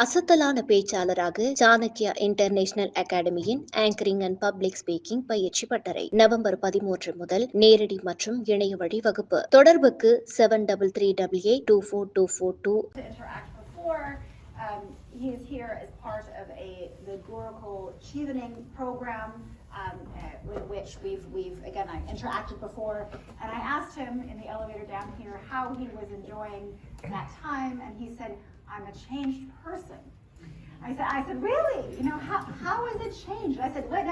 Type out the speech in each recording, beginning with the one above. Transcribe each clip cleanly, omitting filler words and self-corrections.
அசத்தலான பேச்சாளராக சாணக்யா இன்டர்நேஷனல் அகாடமியின் ஆங்கரிங் அண்ட் பப்ளிக் ஸ்பீக்கிங் பயிற்சி பட்டறை நவம்பர் 13 முதல் நேரடி மற்றும் இணைய வழி வகுப்பு. தொடர்புக்கு 7338242442. He is here as part of the Gurukul Chevening program, with which we've again I interacted before, and I asked him in the elevator down here how he was enjoying that time, and he said, "I'm a changed person." I said, really? You know, how has it changed? I said, wait,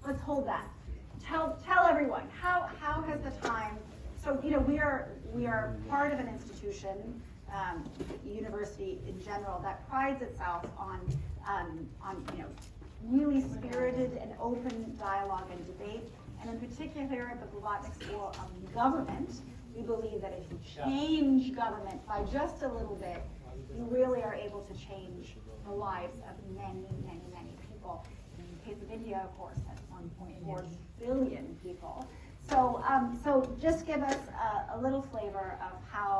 let's hold that. Tell everyone how has the time. So you know, we are part of an institution. University in general that prides itself on you know, really spirited and open dialogue and debate, and in particular at the Blavatnik School of Government, we believe that if you change government by just a little bit, you really are able to change the lives of many people. In the case of India, of course, that's 1.4 billion people. So just give us a little flavor of how.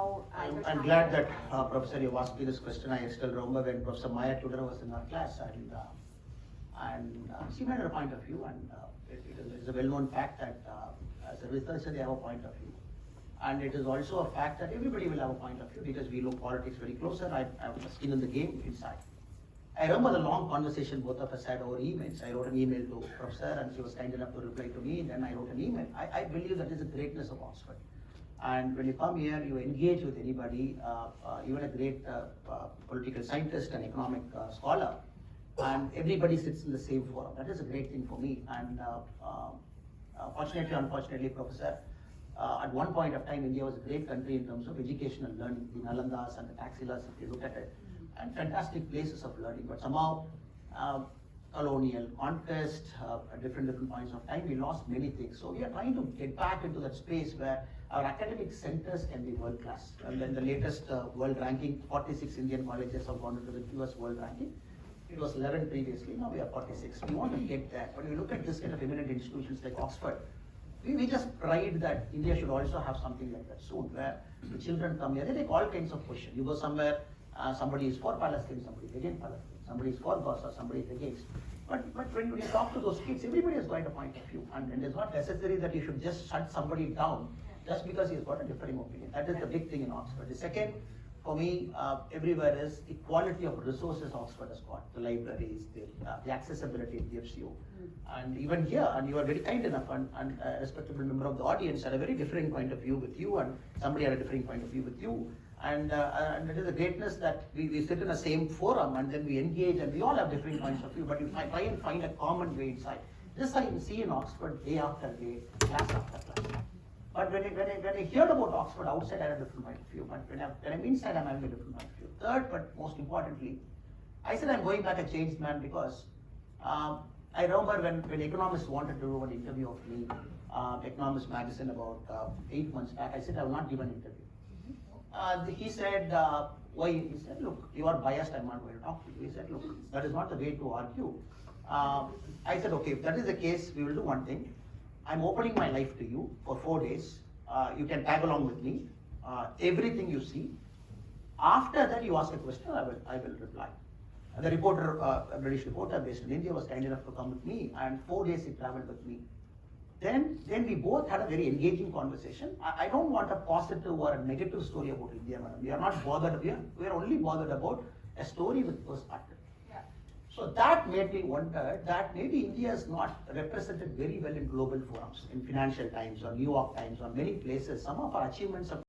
I'm glad that Professor, you asked me this question. I still remember when Professor Maya Tudor was in our class, and she made her point of view, and it is a well-known fact that as a researcher they have a point of view, and it is also a fact that everybody will have a point of view because we look politics very closer. I'm still in the game inside. I remember the long conversation both of us had over emails. I wrote an email to Professor and she was kind enough to reply to me, and then I wrote an email. I believe that is the greatness of Oxford. And when you come here, you engage with anybody, even a great political scientist and economic scholar, and everybody sits in the same forum. That is a great thing for me. And fortunately, unfortunately, Professor, at one point of time, India was a great country in terms of educational learning, the Nalandas and the Taxilas, if you look at it, and fantastic places of learning. But somehow, colonial conquest, at different points of time, we lost many things. So we are trying to get back into that space where our academic centers can be world class. And then the latest world ranking, 46 Indian colleges have gone into the US world ranking. It was 11 previously, now we are 46. We want to get there. When we look at this kind of eminent institutions like Oxford, we just pride that India should also have something like that soon, where the children come here, they take all kinds of questions. You go somewhere, somebody is for Palestine, somebody is against Palestine, somebody is for Gaza, somebody is against. But when you talk to those kids, everybody has got a point of view, and it's not necessary that you should just shut somebody down just because he's got a differing opinion. That is the big thing in Oxford. The second, for me, everywhere is the quality of resources Oxford has got. The libraries, the accessibility it gives you. And even here, and you are very kind enough, and a respectable member of the audience had a very differing point of view with you, and somebody had a differing point of view with you. And it is a greatness that we sit in the same forum, and then we engage, and we all have different points of view, but you try and find a common way inside. This I can see in Oxford day after day, class after class. But when I heard about Oxford outside, I had a different point of view. But when I'm inside, I'm having a different point of view. Third, but most importantly, I said I'm going back a changed man because I remember when economists wanted to do an interview of me, Economist magazine about 8 months back, I said I will not give an interview. He said, why? He said, look, you are biased, I'm not going to talk to you. He said, look, that is not the way to argue. I said, okay, if that is the case, we will do one thing. I'm opening my life to you for 4 days. You can tag along with me. Everything you see. After that, you ask a question, I will reply. And the reporter, a British reporter based in India, was kind enough to come with me, and 4 days he traveled with me. Then we both had a very engaging conversation. I don't want a positive or a negative story about India, madam. We are not bothered. We are only bothered about a story with perspective. Yeah. So that made me wonder that maybe India is not represented very well in global forums, in Financial Times or New York Times or many places. Some of our achievements are